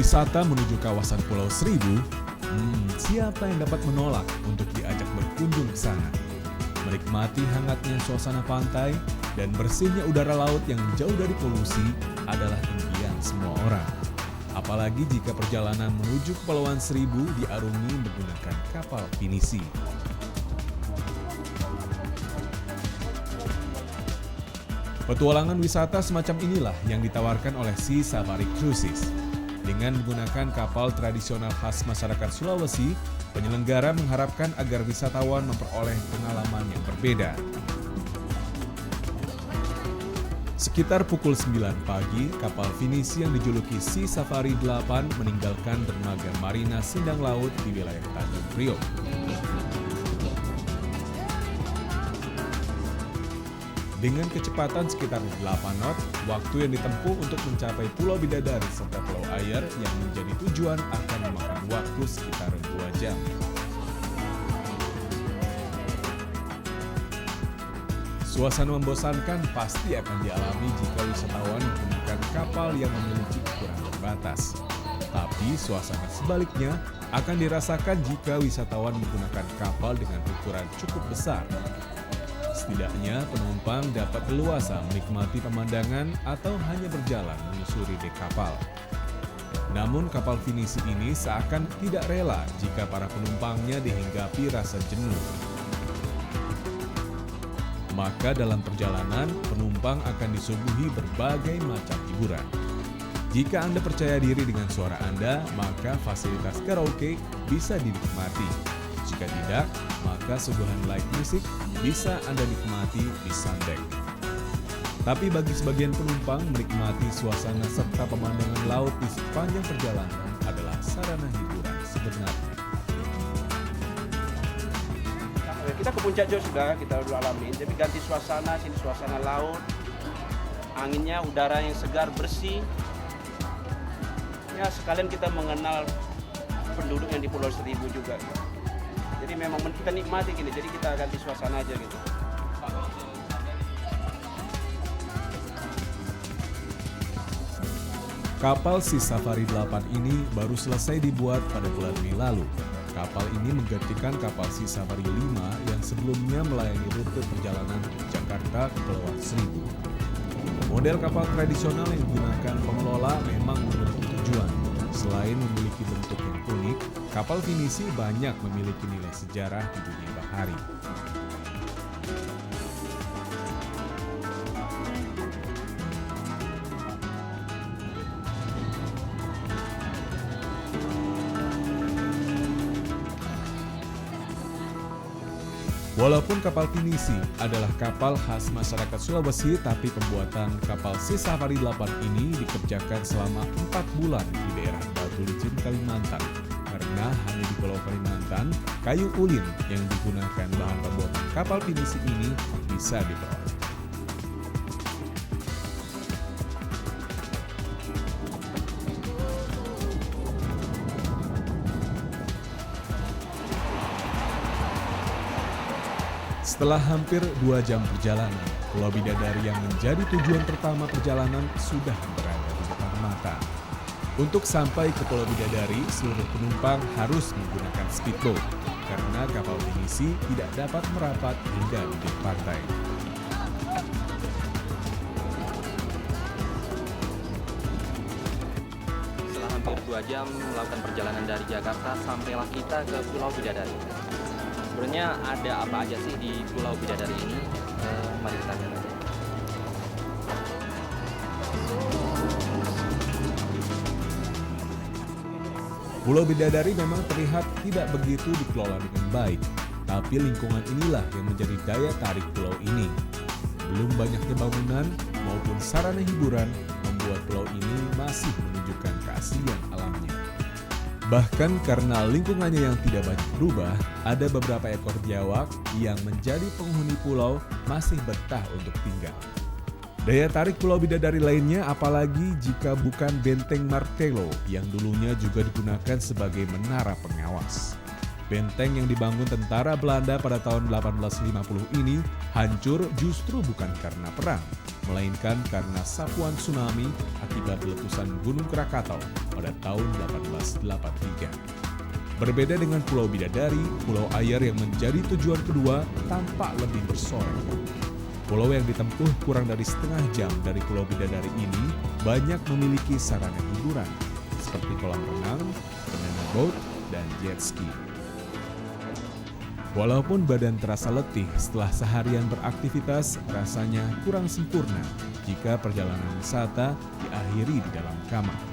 Wisata menuju kawasan Pulau Seribu, siapa yang dapat menolak untuk diajak berkunjung ke sana? Menikmati hangatnya suasana pantai dan bersihnya udara laut yang jauh dari polusi adalah impian semua orang. Apalagi jika perjalanan menuju Kepulauan Seribu diarungi menggunakan kapal pinisi. Petualangan wisata semacam inilah yang ditawarkan oleh Sea Safari Cruises. Dengan menggunakan kapal tradisional khas masyarakat Sulawesi, penyelenggara mengharapkan agar wisatawan memperoleh pengalaman yang berbeda. Sekitar pukul 9 pagi, kapal pinisi yang dijuluki Sea Safari 8 meninggalkan dermaga Marina Sindang Laut di wilayah Tanjung Priok. Dengan kecepatan sekitar 8 knot, waktu yang ditempuh untuk mencapai Pulau Bidadari serta Pulau Ayer yang menjadi tujuan akan memakan waktu sekitar 2 jam. Suasana membosankan pasti akan dialami jika wisatawan menggunakan kapal yang memiliki ukuran terbatas. Tapi suasana sebaliknya akan dirasakan jika wisatawan menggunakan kapal dengan ukuran cukup besar. Setidaknya penumpang dapat leluasa menikmati pemandangan atau hanya berjalan menyusuri dek kapal. Namun kapal pinisi ini seakan tidak rela jika para penumpangnya dihinggapi rasa jenuh. Maka dalam perjalanan, penumpang akan disuguhi berbagai macam hiburan. Jika Anda percaya diri dengan suara Anda, maka fasilitas karaoke bisa dinikmati. Jika tidak, maka suguhan live music bisa Anda nikmati di Sandek. Tapi bagi sebagian penumpang, menikmati suasana serta pemandangan laut di sepanjang perjalanan adalah sarana hiburan sebenarnya. Kita ke puncak juga sudah, kita udah alamin, tapi ganti suasana, sini suasana laut, anginnya, udara yang segar, bersih. Ya sekalian kita mengenal penduduk yang di Pulau Seribu juga. Jadi memang kita nikmati gini, jadi kita ganti suasana aja gitu. Kapal Sea Safari 8 ini baru selesai dibuat pada bulan Mei lalu. Kapal ini menggantikan kapal Sea Safari 5 yang sebelumnya melayani rute perjalanan Jakarta ke Kepulauan Seribu. Model kapal tradisional yang digunakan pengelola memang memiliki tujuan. Selain memiliki bentuk yang unik, kapal pinisi banyak memiliki nilai sejarah di dunia bahari. Walaupun kapal pinisi adalah kapal khas masyarakat Sulawesi, tapi pembuatan kapal Sea Safari 8 ini dikerjakan selama 4 bulan di daerah Batu Licin, Kalimantan. Karena hanya di Pulau Kalimantan, kayu ulin yang digunakan bahan pembuatan kapal pinisi ini bisa diperoleh. Setelah hampir 2 jam perjalanan, Pulau Bidadari yang menjadi tujuan pertama perjalanan sudah berada di depan mata. Untuk sampai ke Pulau Bidadari, seluruh penumpang harus menggunakan speedboat karena kapal pinisi tidak dapat merapat hingga bibir pantai. Setelah hampir 2 jam melakukan perjalanan dari Jakarta, sampailah kita ke Pulau Bidadari. Sebenarnya ada apa aja sih di Pulau Bidadari ini? Mari kita lihat aja. Pulau Bidadari memang terlihat tidak begitu dikelola dengan baik, tapi lingkungan inilah yang menjadi daya tarik pulau ini. Belum banyaknya bangunan maupun sarana hiburan membuat pulau ini masih menunjukkan keaslian alamnya. Bahkan karena lingkungannya yang tidak banyak berubah, ada beberapa ekor biawak yang menjadi penghuni pulau masih betah untuk tinggal. Daya tarik Pulau Bidadari lainnya apalagi jika bukan Benteng Martello yang dulunya juga digunakan sebagai menara pengawas. Benteng yang dibangun tentara Belanda pada tahun 1850 ini hancur justru bukan karena perang, melainkan karena sapuan tsunami akibat letusan Gunung Krakatau pada tahun 1883. Berbeda dengan Pulau Bidadari, Pulau Ayer yang menjadi tujuan kedua tampak lebih bersolek. Pulau yang ditempuh kurang dari setengah jam dari Pulau Bidadari ini banyak memiliki sarana hiburan seperti kolam renang, banana boat, dan jet ski. Walaupun badan terasa letih setelah seharian beraktivitas, rasanya kurang sempurna jika perjalanan wisata diakhiri di dalam kamar.